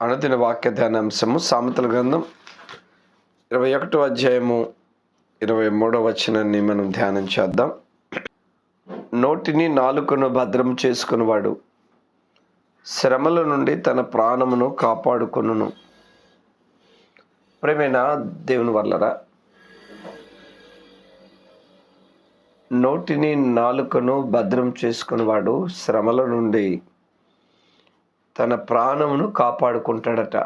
అనుదిన వాక్య ధ్యానాంశము సామెతల గ్రంథం 21వ అధ్యాయము 23వ వచనాన్ని మనం ధ్యానం చేద్దాం. నోటిని నాలుకను భద్రం చేసుకునివాడు శ్రమల నుండి తన ప్రాణమును కాపాడుకొనును. ప్రియమైన దేవుని వల్లరా, నోటిని నాలుకను భద్రం చేసుకునివాడు శ్రమల నుండి తన ప్రాణమును కాపాడుకుంటాడట.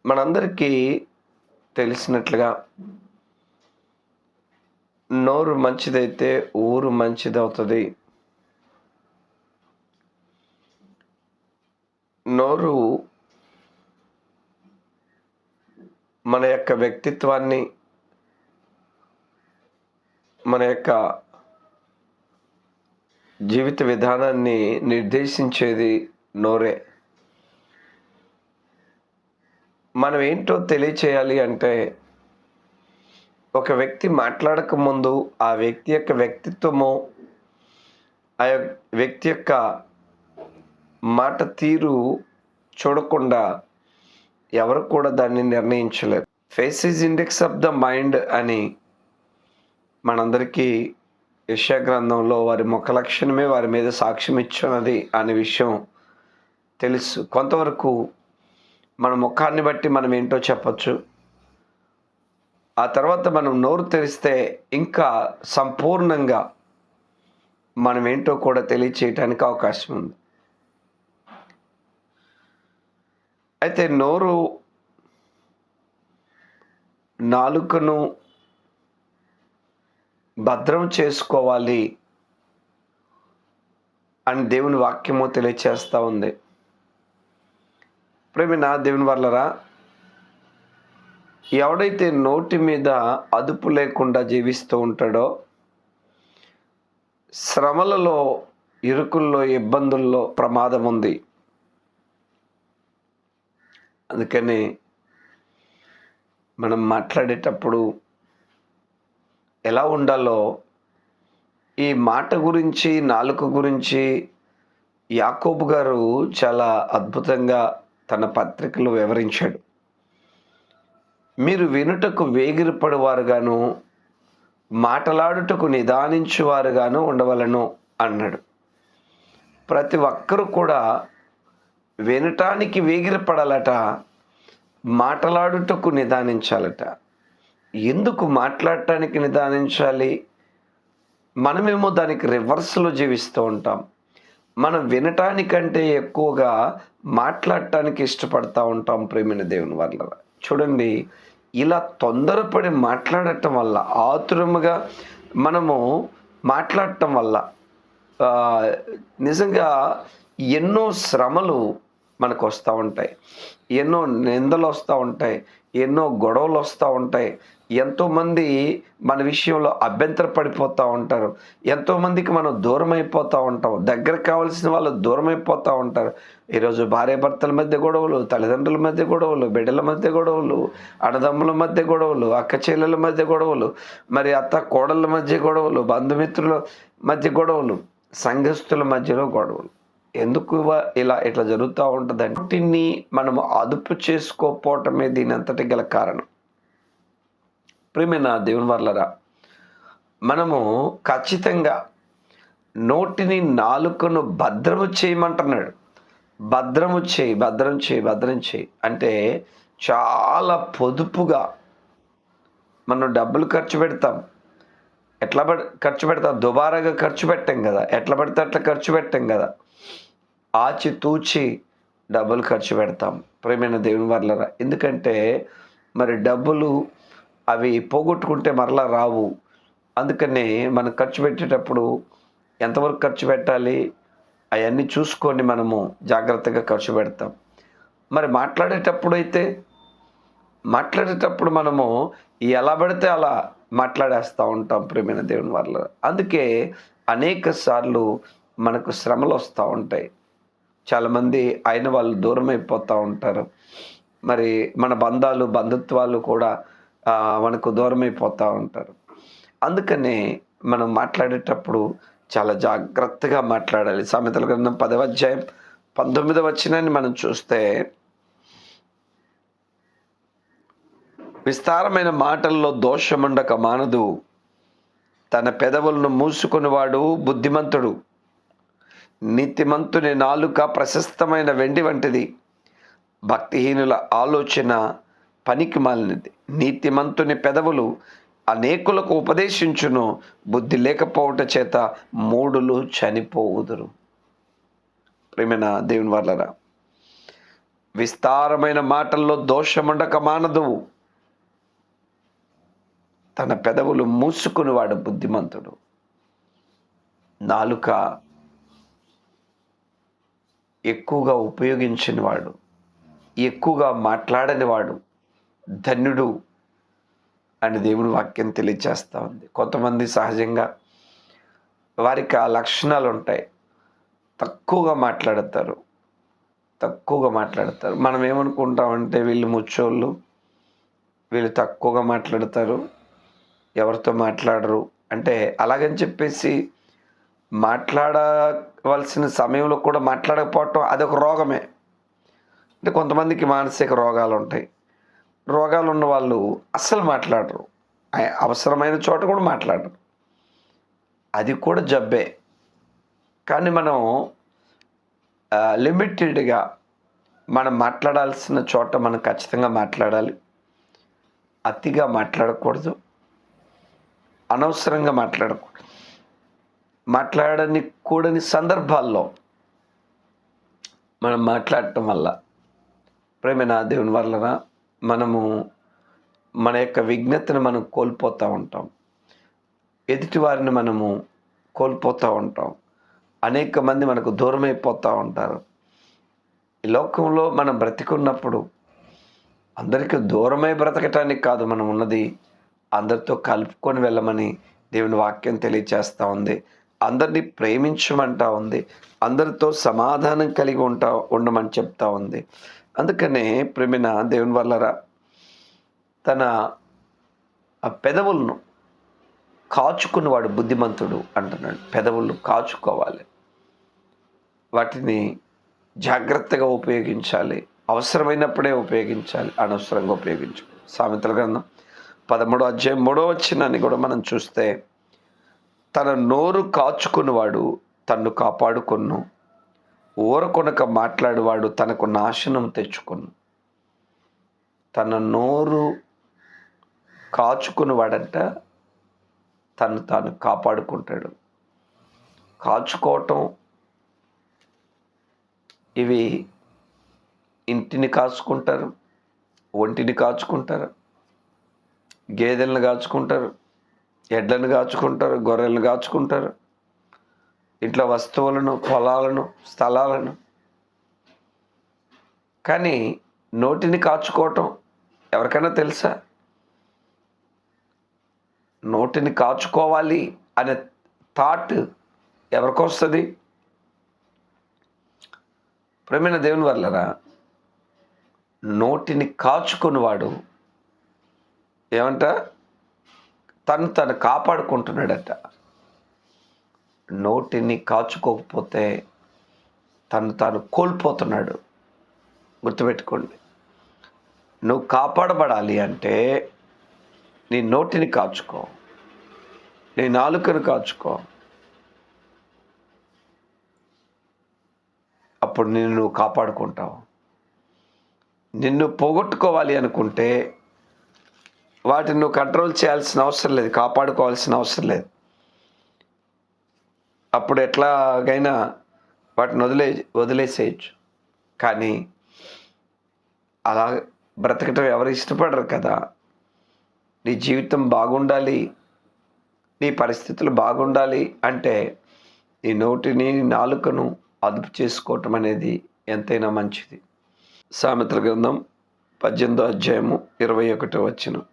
మనందరికీ తెలిసినట్లుగా నోరు మంచిదైతే ఊరు మంచిదవుతుంది. నోరు మన యొక్క వ్యక్తిత్వాన్ని, మన యొక్క జీవిత విధానాన్ని నిర్దేశించేది నోరే. మనం ఏంటో తెలియచేయాలి అంటే, ఒక వ్యక్తి మాట్లాడక ముందు ఆ వ్యక్తి యొక్క వ్యక్తిత్వము, ఆ వ్యక్తి యొక్క మాట తీరు చూడకుండా ఎవరు కూడా దాన్ని నిర్ణయించలేరు. Face is index of the mind అని మనందరికీ యెషయా గ్రంథంలో వారి ముఖ లక్షణమే వారి మీద సాక్ష్యం ఇచ్చినది అనే విషయం తెలుసు. కొంతవరకు మన ముఖాన్ని బట్టి మనం ఏంటో చెప్పచ్చు. ఆ తర్వాత మనం నోరు తెరిస్తే ఇంకా సంపూర్ణంగా మనం ఏంటో కూడా తెలియచేయటానికి అవకాశం ఉంది. అయితే నోరు నాలుకను భద్రం చేసుకోవాలి అని దేవుని వాక్యము తెలియచేస్తూ ఉంది. ప్రేమైన దేవుని వల్లరా, ఎవడైతే నోటి మీద అదుపు లేకుండా జీవిస్తూ ఉంటాడో, శ్రమలలో, ఇరుకుల్లో, ఇబ్బందుల్లో ప్రమాదం ఉంది. అందుకని మనం మాట్లాడేటప్పుడు ఎలా ఉండాలో ఈ మాట గురించి, నాలుక గురించి యాకోబు గారు చాలా అద్భుతంగా తన పత్రికలో వివరించాడు. మీరు వినుటకు వేగిరపడువారుగాను, మాటలాడుటకు నిదానించువారుగాను ఉండవలను అన్నాడు. ప్రతి ఒక్కరూ కూడా వినటానికి వేగిరపడాలట, మాటలాడుటకు నిదానించాలట. ఎందుకు మాట్లాడటానికి నిదానించాలి? మనమేమో దానికి రివర్స్లో జీవిస్తూ ఉంటాం. మనం వినటానికంటే ఎక్కువగా మాట్లాడటానికి ఇష్టపడతా ఉంటాం. ప్రేమైన దేవుని వల్ల చూడండి, ఇలా తొందరపడి మాట్లాడటం వల్ల, ఆతురముగా మనము మాట్లాడటం వల్ల నిజంగా ఎన్నో శ్రమలు మనకు వస్తూ ఉంటాయి, ఎన్నో నిందలు వస్తూ ఉంటాయి, ఎన్నో గొడవలు వస్తూ ఉంటాయి. ఎంతోమంది మన విషయంలో అభ్యంతర పడిపోతూ ఉంటారు. ఎంతోమందికి మనం దూరం అయిపోతూ ఉంటాం. దగ్గర కావాల్సిన వాళ్ళు దూరం అయిపోతూ ఉంటారు. ఈరోజు భార్యాభర్తల మధ్య గొడవలు, తల్లిదండ్రుల మధ్య గొడవలు, బిడ్డల మధ్య గొడవలు, అన్నదమ్ముల మధ్య గొడవలు, అక్క చెల్లెల మధ్య గొడవలు, మరి అత్త కోడళ్ళ మధ్య గొడవలు, బంధుమిత్రుల మధ్య గొడవలు, సంఘస్థుల మధ్యలో గొడవలు. ఎందుకు ఇట్లా జరుగుతూ ఉంటుందంటే, వాటిని మనము అదుపు చేసుకోపోవటమే దీని అంతటి గల కారణం. ప్రియమైన దేవుని వల్లరా, మనము ఖచ్చితంగా నోటిని, నాలుకను భద్రము చేయమంటున్నాడు. భద్రం చేయి అంటే చాలా పొదుపుగా మనం డబ్బులు ఖర్చు పెడతాం. ఎట్లా ఖర్చు పెడతాం? దుబారాగా ఖర్చు పెట్టాం కదా, ఎట్లా పడితే అట్లా ఖర్చు పెట్టాం కదా. ఆచితూచి డబ్బులు ఖర్చు పెడతాం. ప్రియమైన దేవుని వల్లరా, ఎందుకంటే మరి డబ్బులు అవి పోగొట్టుకుంటే మరలా రావు. అందుకనే మనం ఖర్చు పెట్టేటప్పుడు ఎంతవరకు ఖర్చు పెట్టాలి అవన్నీ చూసుకొని మనము జాగ్రత్తగా ఖర్చు పెడతాం. మరి మాట్లాడేటప్పుడు మనము ఎలా పడితే అలా మాట్లాడేస్తూ ఉంటాం. ప్రియమైన దేవుని వల్ల అందుకే అనేక సార్లు మనకు శ్రమలు వస్తూ ఉంటాయి. చాలామంది అయిన వాళ్ళు దూరం అయిపోతూ ఉంటారు. మరి మన బంధుత్వాలు కూడా మనకు దూరం అయిపోతూ ఉంటారు. అందుకనే మనం మాట్లాడేటప్పుడు చాలా జాగ్రత్తగా మాట్లాడాలి. సామెతల గ్రంథం 10వ అధ్యాయం 19వ వచనాన్ని మనం చూస్తే, విస్తారమైన మాటల్లో దోషముండక మానదు, తన పెదవులను మూసుకునివాడు బుద్ధిమంతుడు. నీతిమంతుని నాలుక ప్రశస్తమైన వెండి వంటిది, భక్తిహీనుల ఆలోచన పనికి మాలినది. నీతిమంతుని పెదవులు అనేకులకు ఉపదేశించును, బుద్ధి లేకపోవట చేత మూఢులు చనిపోవుదురు. ప్రియమైన దేవుని వర్లరా, విస్తారమైన మాటల్లో దోషముండక మానదు, తన పెదవులు మూసుకుని వాడు బుద్ధిమంతుడు. నాలుక ఎక్కువగా ఉపయోగించిన వాడు, ఎక్కువగా మాట్లాడని వాడు ధన్యుడు అని దేవుని వాక్యం తెలియజేస్తూ ఉంది. కొంతమంది సహజంగా వారికి ఆ లక్షణాలు ఉంటాయి, తక్కువగా మాట్లాడతారు. మనం ఏమనుకుంటామంటే వీళ్ళు ముచ్చోళ్ళు, వీళ్ళు తక్కువగా మాట్లాడతారు, ఎవరితో మాట్లాడరు అంటే, అలాగని చెప్పేసి మాట్లాడవలసిన సమయంలో కూడా మాట్లాడకపోవటం అదొక రోగమే. అంటే కొంతమందికి మానసిక రోగాలు ఉంటాయి. రోగాలు ఉన్న వాళ్ళు అస్సలు మాట్లాడరు, అవసరమైన చోట కూడా మాట్లాడరు, అది కూడా జబ్బే. కానీ మనం లిమిటెడ్గా మనం మాట్లాడాల్సిన చోట మనం ఖచ్చితంగా మాట్లాడాలి. అతిగా మాట్లాడకూడదు, అనవసరంగా మాట్లాడకూడదు. మాట్లాడని కూడని సందర్భాల్లో మనం మాట్లాడటం వల్ల, ప్రేమైన దేవుని వలన మనము మన యొక్క విజ్ఞతను మనం కోల్పోతూ ఉంటాం, ఎదుటి వారిని మనము కోల్పోతూ ఉంటాం, అనేక మంది మనకు దూరం అయిపోతూ ఉంటారు. ఈ లోకంలో మనం బ్రతికున్నప్పుడు అందరికీ దూరమై బ్రతకటానికి కాదు మనం ఉన్నది, అందరితో కలుపుకొని వెళ్ళమని దేవుని వాక్యం తెలియచేస్తూ ఉంది. అందరినీ ప్రేమించమంటా ఉంది, అందరితో సమాధానం కలిగి ఉండమని చెప్తా ఉంది. అందుకనే ప్రేమిన దేవుని వల్లరా, తన పెదవులను కాచుకున్నవాడు బుద్ధిమంతుడు అంటున్నాడు. పెదవులను కాచుకోవాలి, వాటిని జాగ్రత్తగా ఉపయోగించాలి, అవసరమైనప్పుడే ఉపయోగించాలి, అనవసరంగా ఉపయోగించాలి. సామెతల గ్రంథం 13వ అధ్యాయం 3వ వచనాన్ని కూడా మనం చూస్తే, తన నోరు కాచుకున్నవాడు తన్ను కాపాడుకొను, ఊరకొనక మాట్లాడేవాడు తనకు నాశనం తెచ్చుకొను. తన నోరు కాచుకున్నవాడంట తను తాను కాపాడుకుంటాడు. కాచుకోవటం, ఇవి ఇంటిని కాచుకుంటారు, ఒంటిని కాచుకుంటారు, గేదెలను కాచుకుంటారు, ఎడ్లను కాచుకుంటారు, గొర్రెలను కాచుకుంటారు, ఇంట్లో వస్తువులను, పొలాలను, స్థలాలను. కానీ నోటిని కాచుకోవటం ఎవరికైనా తెలుసా? నోటిని కాచుకోవాలి అనే థాట్ ఎవరికి వస్తుంది? ప్రేమైన దేవుని వల్లరా, నోటిని కాచుకున్నవాడు ఏమంట, తను కాపాడుకుంటున్నాడట. నోటిని కాచుకోకపోతే తాను కోల్పోతున్నాడు. గుర్తుపెట్టుకోండి, నువ్వు కాపాడబడాలి అంటే నీ నోటిని కాచుకో, నీ నాలుకను కాచుకో. అప్పుడు నిన్ను నువ్వు కాపాడుకుంటావు. నిన్ను పోగొట్టుకోవాలి అనుకుంటే వాటిని నువ్వు కంట్రోల్ చేయాల్సిన అవసరం లేదు, కాపాడుకోవాల్సిన అవసరం లేదు. అప్పుడు ఎట్లాగైనా వాటిని వదిలేసేయచ్చు. కానీ అలా బ్రతకటం ఎవరు ఇష్టపడరు కదా. నీ జీవితం బాగుండాలి, నీ పరిస్థితులు బాగుండాలి అంటే నీ నోటిని, నాలుకను అదుపు చేసుకోవటం అనేది ఎంతైనా మంచిది. సామెతల గ్రంథం 18వ అధ్యాయము 21వ వచనం,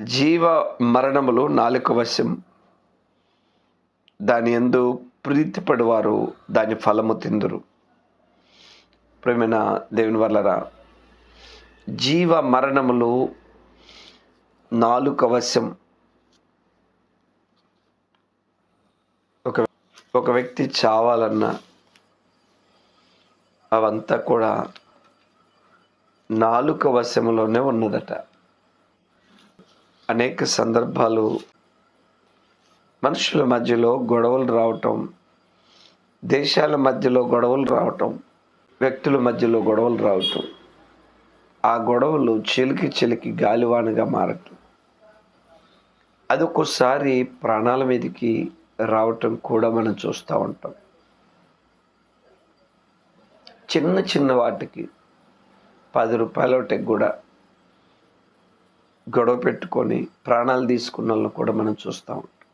జీవ మరణములు నాలుక వశం, దాని యందు ప్రీతిపడువారు దాని ఫలము తిందురు. ప్రేమైన దేవుని వల్లరా, జీవ మరణములు నాలుక వశం. ఒక వ్యక్తి చావాలన్నా అవంతా కూడా నాలుక వశంలోనే ఉన్నదట. అనేక సందర్భాలు మనుషుల మధ్యలో గొడవలు రావటం, దేశాల మధ్యలో గొడవలు రావటం, వ్యక్తుల మధ్యలో గొడవలు రావటం, ఆ గొడవలు చిలికి చిలికి గాలివానగా మారటం, అది ఒక్కోసారి ప్రాణాల మీదకి రావటం కూడా మనం చూస్తూ ఉంటాం. చిన్న చిన్న వాటికి 10 రూపాయలకి కూడా గొడవ పెట్టుకొని ప్రాణాలు తీసుకున్న వాళ్ళని కూడా మనం చూస్తూ ఉంటాం.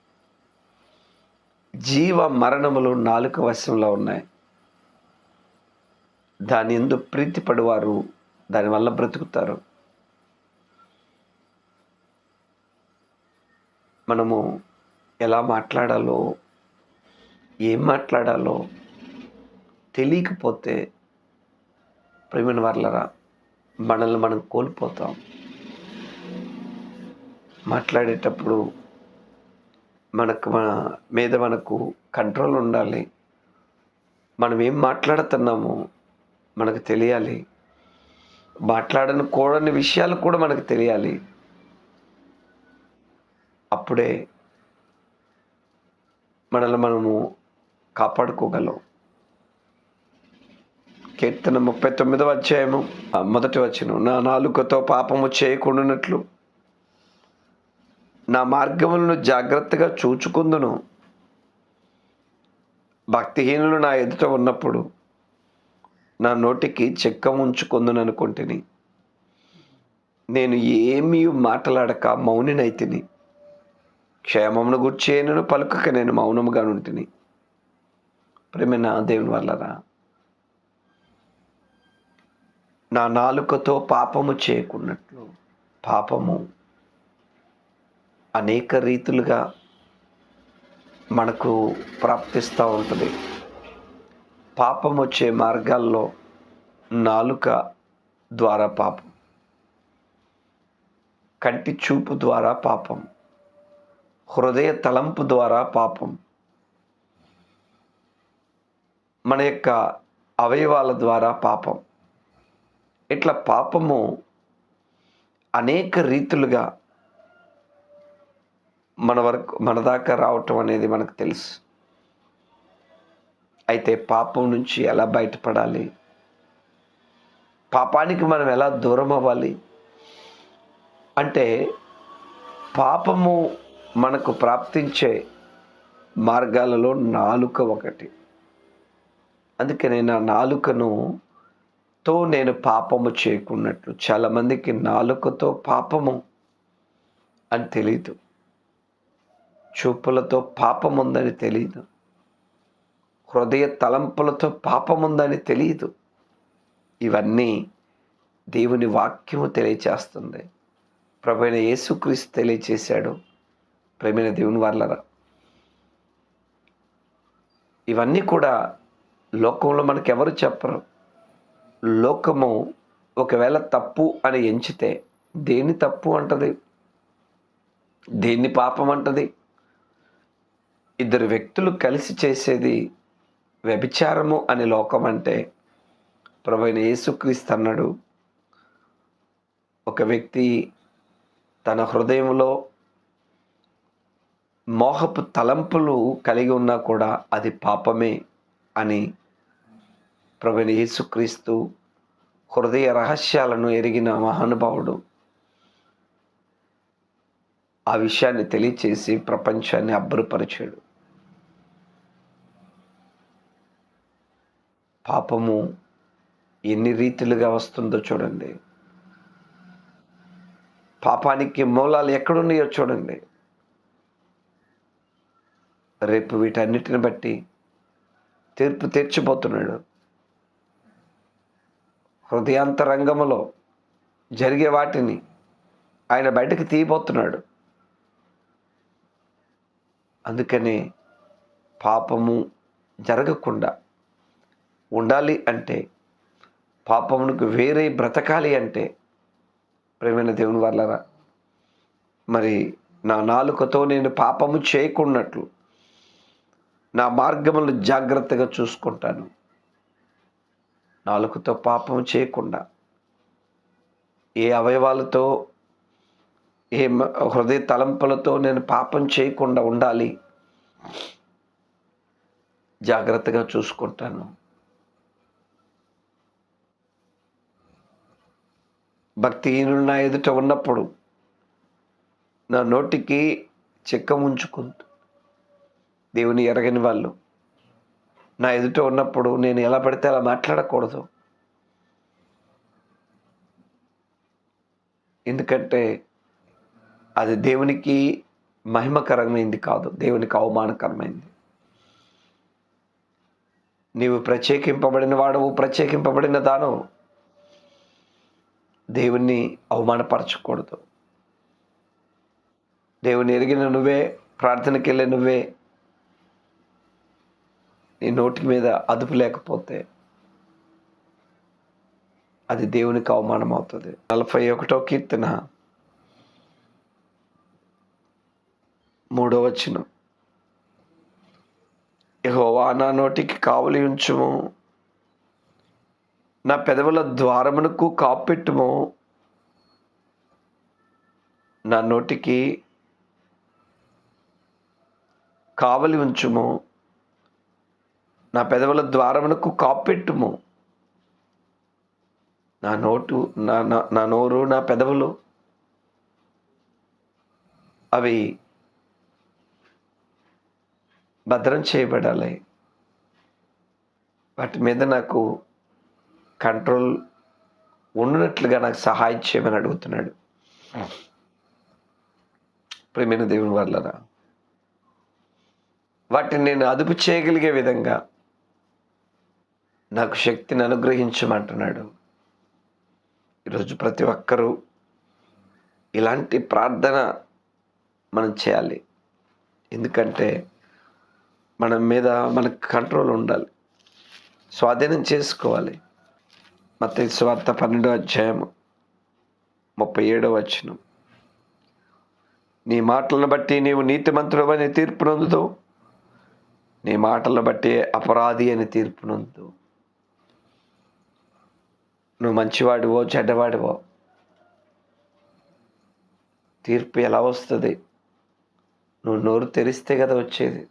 జీవ మరణములు నాలుక వశంలో ఉన్నాయి. దాని యందు ప్రీతిపడివారు దానివల్ల బ్రతుకుతారు. మనము ఎలా మాట్లాడాలో, ఏం మాట్లాడాలో తెలియకపోతే ప్రియమైన వారలారా, మనల్ని మనం కోల్పోతాం. మాట్లాడేటప్పుడు మన మీద మనకు కంట్రోల్ ఉండాలి. మనం ఏం మాట్లాడుతున్నామో మనకు తెలియాలి. మాట్లాడకూడని విషయాలు కూడా మనకు తెలియాలి. అప్పుడే మనల్ని మనము కాపాడుకోగలం. కీర్తన 39వ అధ్యాయము 1వ వచనం, నా నాలుకతో పాపము చేయకుండానట్లు నా మార్గములను జాగ్రత్తగా చూచుకుందును. భక్తిహీనులు నా ఎదుట ఉన్నప్పుడు నా నోటికి చెక్క ఉంచుకుందును అనుకుంటుని. నేను ఏమీ మాట్లాడక మౌనినైతిని. క్షేమమును గూర్చేయను పలుకక నేను మౌనముగా ఉంటిని. ప్రేమైన దేవుని వల్లరా, నా నాలుకతో పాపము చేయకున్నట్లు, పాపము అనేక రీతులుగా మనకు ప్రాప్తిస్తూ ఉంటుంది. పాపం వచ్చే మార్గాల్లో నాలుక ద్వారా పాపం, కంటి చూపు ద్వారా పాపం, హృదయ తలంపు ద్వారా పాపం, మన యొక్క అవయవాల ద్వారా పాపం. ఇట్లా పాపము అనేక రీతులుగా మన దాకా రావటం అనేది మనకు తెలుసు. అయితే పాపం నుంచి ఎలా బయటపడాలి, పాపానికి మనం ఎలా దూరం అవ్వాలి అంటే, పాపము మనకు ప్రాప్తించే మార్గాలలో నాలుక ఒకటి. అందుకనే నా నాలుకతో నేను పాపము చేయకున్నట్లు. చాలామందికి నాలుకతో పాపము అని తెలియదు, చూపులతో పాపం ఉందని తెలియదు, హృదయ తలంపులతో పాపం ఉందని తెలియదు. ఇవన్నీ దేవుని వాక్యము తెలియచేస్తుంది. ప్రభువైన యేసుక్రీస్తు తెలియచేశాడు. ప్రేమైన దేవుని వాళ్ళరా, ఇవన్నీ కూడా లోకంలో మనకెవరు చెప్పరు. లోకము ఒకవేళ తప్పు అని ఎంచితే దేన్ని తప్పు అంటది, దేన్ని పాపం అంటది? ఇద్దరు వ్యక్తులు కలిసి చేసేది వ్యభిచారము అని లోకం అంటే, ప్రభువైన యేసుక్రీస్తు అన్నాడు, ఒక వ్యక్తి తన హృదయంలో మోహపు తలంపులు కలిగి ఉన్నా కూడా అది పాపమే అని. ప్రభువైన యేసుక్రీస్తు హృదయ రహస్యాలను ఎరిగిన మహానుభావుడు ఆ విషయాన్ని తెలియచేసి ప్రపంచాన్ని అబ్బురపరిచాడు. పాపము ఎన్ని రీతిలుగా వస్తుందో చూడండి. పాపానికి మూలాలు ఎక్కడున్నాయో చూడండి. రేపు వీటన్నిటిని బట్టి తీర్పు తీర్చిపోతున్నాడు. హృదయాంతరంగములో జరిగే వాటిని ఆయన బయటకు తీయబోతున్నాడు. అందుకనే పాపము జరగకుండా ఉండాలి అంటే, పాపమునకు వేరే బ్రతకాలి అంటే, ప్రేమైన దేవుని వాళ్ళరా, మరి నా నాలుకతో నేను పాపము చేయకున్నట్లు నా మార్గములను జాగ్రత్తగా చూసుకుంటాను. నాలుకతో పాపం చేయకుండా, ఏ అవయవాలతో, ఏ హృదయ తలంపులతో నేను పాపం చేయకుండా ఉండాలి. జాగ్రత్తగా చూసుకుంటాను. భక్తిహీనులు నా ఎదుట ఉన్నప్పుడు నా నోటికి చెక్క ఉంచుకుంటూ, దేవుని ఎరగని వాళ్ళు నా ఎదుట ఉన్నప్పుడు నేను ఎలా పడితే అలా మాట్లాడకూడదు. ఎందుకంటే అది దేవునికి మహిమకరమైంది కాదు, దేవునికి అవమానకరమైంది. నీవు ప్రత్యేకింపబడిన వాడవు, ప్రత్యేకింపబడిన దానవు. దేవుణ్ణి అవమానపరచకూడదు. దేవుని ఎరిగిన నువ్వే, ప్రార్థనకి వెళ్ళే నువ్వే నీ నోటి మీద అదుపు లేకపోతే అది దేవునికి అవమానం అవుతుంది. 41వ కీర్తన 3వ వచనం, యెహోవా నా నోటికి కావలి ఉంచుము, నా పెదవుల ద్వారమునకు కాపెట్టుము. నా నోటికి కావలి ఉంచుము, నా పెదవుల ద్వారమునకు కాపెట్టుము. నా నోరు, నా పెదవులు అవి భద్రం చేయబడాలి. వాటి మీద నాకు కంట్రోల్ ఉన్నట్లుగా నాకు సహాయం చేయమని అడుగుతున్నాడు. ప్రియమైన దేవుని వల్లరా, వాటిని నేను అదుపు చేయగలిగే విధంగా నాకు శక్తిని అనుగ్రహించమంటున్నాడు. ఈరోజు ప్రతి ఒక్కరూ ఇలాంటి ప్రార్థన మనం చేయాలి. ఎందుకంటే మన మీద మనకు కంట్రోల్ ఉండాలి, స్వాధీనం చేసుకోవాలి. మత్తయి సువార్త 12వ అధ్యాయము 37వ వచనం, నీ మాటలను బట్టి నీవు నీతిమంతుడవని తీర్పు నొందుతావు, నీ మాటలను బట్టి అపరాధి అని తీర్పు నొందుతావు. నువ్వు మంచివాడివో చెడ్డవాడివో తీర్పు ఎలా వస్తుంది? నువ్వు నోరు తెరిస్తే కదా వచ్చేది.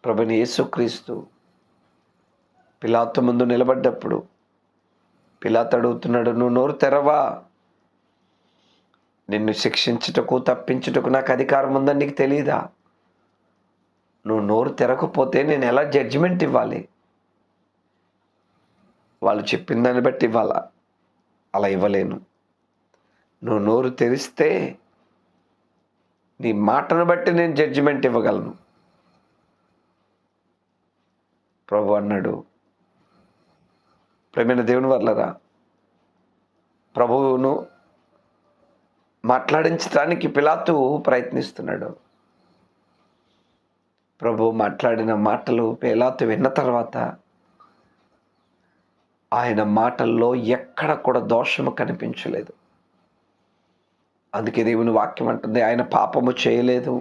ప్రభుని యేసుక్రీస్తు పిలాతు ముందు నిలబడ్డప్పుడు పిలాతు అడుగుతున్నాడు, నువ్వు నోరు తెరవా? నిన్ను శిక్షించుటకు తప్పించుటకు నాకు అధికారం ఉందని నీకు తెలియదా? నువ్వు నోరు తెరకపోతే నేను ఎలా జడ్జిమెంట్ ఇవ్వాలి? వాళ్ళు చెప్పిన దాన్ని బట్టి ఇవ్వాలా? అలా ఇవ్వలేను. నువ్వు నోరు తెరిస్తే నీ మాటను బట్టి నేను జడ్జిమెంట్ ఇవ్వగలను. ప్రభు అన్నాడు. ప్రేమైన దేవుని వల్లరా, ప్రభువును మాట్లాడించడానికి పిలాతు ప్రయత్నిస్తున్నాడు. ప్రభు మాట్లాడిన మాటలు పిలాతు విన్న తర్వాత ఆయన మాటల్లో ఎక్కడ కూడా దోషము కనిపించలేదు. అందుకే దేవుని వాక్యం అంటుంది, ఆయన పాపము చేయలేదు,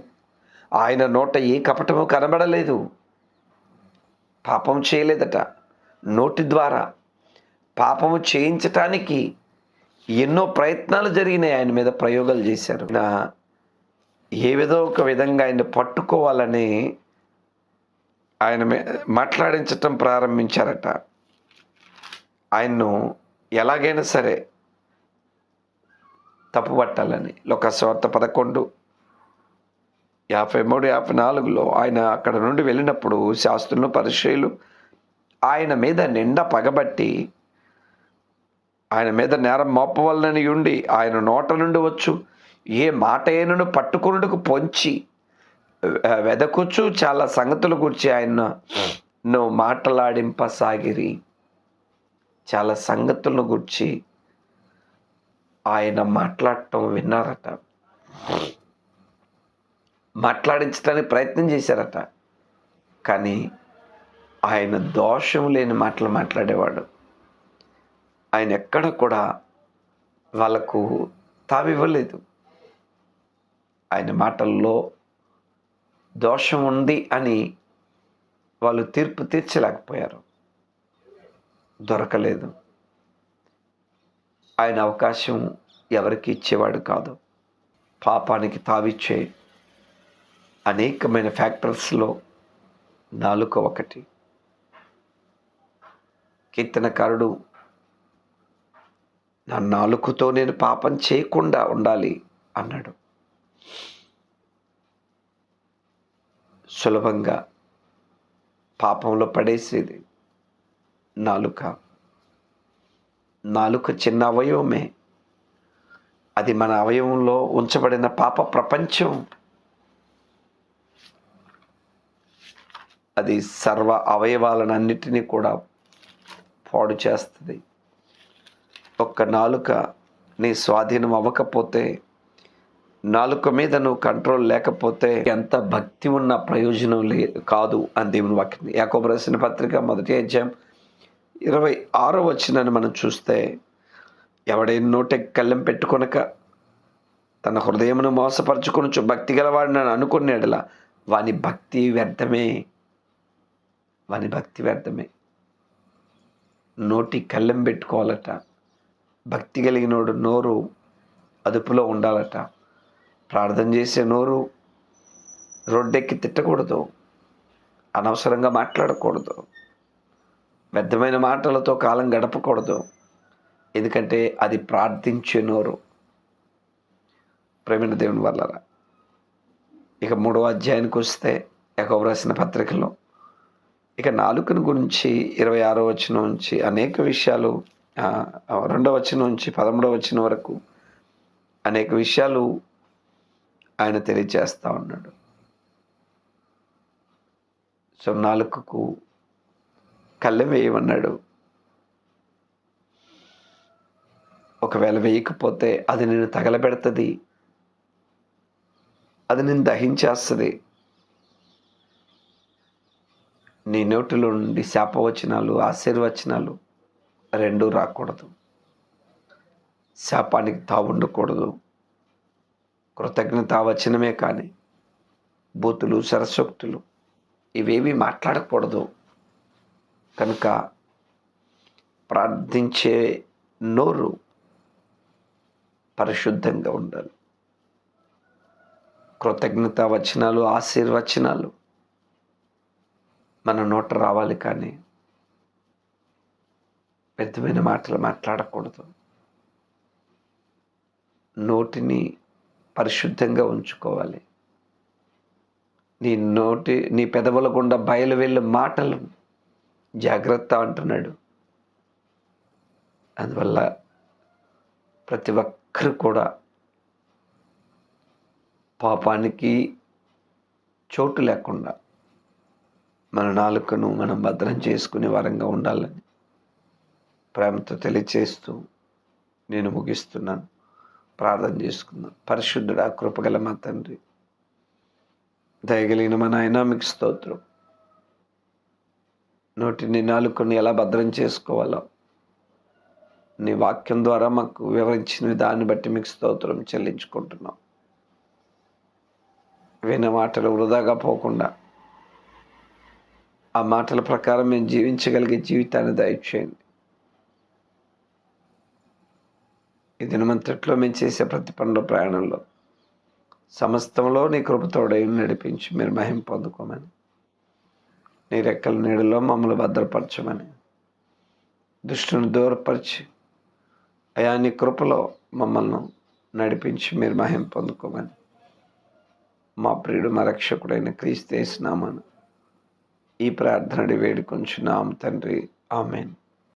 ఆయన నోట ఏ కపటము కనబడలేదు. పాపం చేయలేదట. నోటి ద్వారా పాపము చేయించటానికి ఎన్నో ప్రయత్నాలు జరిగినాయి. ఆయన మీద ప్రయోగాలు చేశారు. ఏదో ఒక విధంగా ఆయన పట్టుకోవాలని ఆయన మాట్లాడించటం ప్రారంభించారట. ఆయన్ను ఎలాగైనా సరే తప్పుపట్టాలని. లోకాసువార్త 11:53-54లో ఆయన అక్కడ నుండి వెళ్ళినప్పుడు శాస్త్రులు పరిసయ్యులు ఆయన మీద నిండా పగబట్టి ఆయన మీద నేరం మోపవలనని ఉండి ఆయన నోట నుండి వచ్చు ఏ మాట అయినను పట్టుకొనుటకు పొంచి వెదకుచ్చు చాలా సంగతుల గురించి ఆయన్ను మాట్లాడింపసాగిరి. చాలా సంగతులను గురించి ఆయన మాట్లాడటం విన్నారట. మాట్లాడించడానికి ప్రయత్నం చేశారట. కానీ ఆయన దోషం లేని మాటలు మాట్లాడేవాడు. ఆయన ఎక్కడ కూడా వాళ్ళకు తావివ్వలేదు. ఆయన మాటల్లో దోషం ఉంది అని వాళ్ళు తీర్పు తీర్చలేకపోయారు, దొరకలేదు. ఆయన అవకాశం ఎవరికి ఇచ్చేవాడు కాదు. పాపానికి తావిచ్చే అనేకమైన ఫ్యాక్టర్స్లో నాలుక ఒకటి. కీర్తనకారుడు, నా నాలుకతో నేను పాపం చేయకుండా ఉండాలి అన్నాడు. సులభంగా పాపంలో పడేసేది నాలుక. నాలుక చిన్న అవయవమే, అది మన అవయవంలో ఉంచబడిన పాప ప్రపంచం. అది సర్వ అవయవాలన్నిటినీ కూడా పాడు చేస్తుంది. ఒక్క నాలుక నీ స్వాధీనం అవ్వకపోతే, నాలుక మీద నువ్వు కంట్రోల్ లేకపోతే ఎంత భక్తి ఉన్న ప్రయోజనం కాదు అని దేవుని వాక్యం. యాకోబు రాసిన పత్రిక 1వ అధ్యాయం 26వ వచనాన్ని మనం చూస్తే, ఎవడైనా నోటికి కళ్ళెం పెట్టుకొనక తన హృదయమును మోసపరుచుకొనుచు భక్తి గలవాడు నన్ను అనుకునేడలా వాని భక్తి వ్యర్థమే. వాని భక్తి వ్యర్థమే. నోటి కళ్ళెం పెట్టుకోవాలట. భక్తి కలిగినోడు నోరు అదుపులో ఉండాలట. ప్రార్థన చేసే నోరు రోడ్డెక్కి తిట్టకూడదు, అనవసరంగా మాట్లాడకూడదు, వ్యర్థమైన మాటలతో కాలం గడపకూడదు. ఎందుకంటే అది ప్రార్థించే నోరు. ప్రేమైన దేవుని వల్లరా, ఇక 3వ అధ్యాయానికి వస్తే యాకోబు రాసిన పత్రికలో ఇక నాలుకను గురించి 26వ వచనం నుంచి అనేక విషయాలు, 2వ వచనం నుంచి 13వ వచనం వరకు అనేక విషయాలు ఆయన తెలియజేస్తూ ఉన్నాడు. సో నాలుకకు కళ్ళెం వేయమన్నాడు. ఒకవేళ వేయకపోతే అది నేను తగలబెడుతుంది, అది నేను దహించేస్తుంది. నీ నోటిలో నుండి శాపవచనాలు, ఆశీర్వచనాలు రెండూ రాకూడదు. శాపానికి తావుండకూడదు. కృతజ్ఞతావచనమే కానీ బూతులు, సరసోక్తులు ఇవేవి మాట్లాడకూడదు. కనుక ప్రార్థించే నోరు పరిశుద్ధంగా ఉండాలి. కృతజ్ఞతావచనాలు, ఆశీర్వచనాలు మన నోట రావాలి, కానీ వ్యర్థమైన మాటలు మాట్లాడకూడదు. నోటిని పరిశుద్ధంగా ఉంచుకోవాలి. నీ పెదవుల గుండా బయలు వెళ్ళే మాటలు జాగ్రత్త అంటున్నాడు. అందువల్ల ప్రతి ఒక్కరు కూడా పాపానికి చోటు లేకుండా మన నాలుకను మనం భద్రం చేసుకునే వారంగా ఉండాలని ప్రేమతో తెలియచేస్తూ నేను ముగిస్తున్నాను. ప్రార్థన చేసుకుందాం. పరిశుద్ధుడా, కృపగల మా తండ్రి, దయగలిగిన మా నాయన, మీకు స్తోత్రం. నోటిని, నాలుకను ఎలా భద్రం చేసుకోవాలో నీ వాక్యం ద్వారా మాకు వివరించిన దాన్ని బట్టి మీకు స్తోత్రం చెల్లించుకుంటున్నాం. విన్న మాటలు వృధాగా పోకుండా ఆ మాటల ప్రకారం మేము జీవించగలిగే జీవితాన్ని దయచేయండి. ఈ దినమంతట్లో మేము చేసే ప్రతి పనుల ప్రయాణంలో సమస్తంలో నీ కృపతోడై నడిపించి మీరు మహిమ పొందుకోమని, నీ రెక్కల నీడలో మమ్మల్ని భద్రపరచమని, దుష్టుని దూరపరిచి అయా నీ కృపలో మమ్మల్ని నడిపించి మీరు మహిమ పొందుకోమని మా ప్రియుడు, మా రక్షకుడైన క్రీస్తు యేసు నామమున ఈ ప్రార్థన వేడుకొంచున్నాము తండ్రి. ఆమేన్.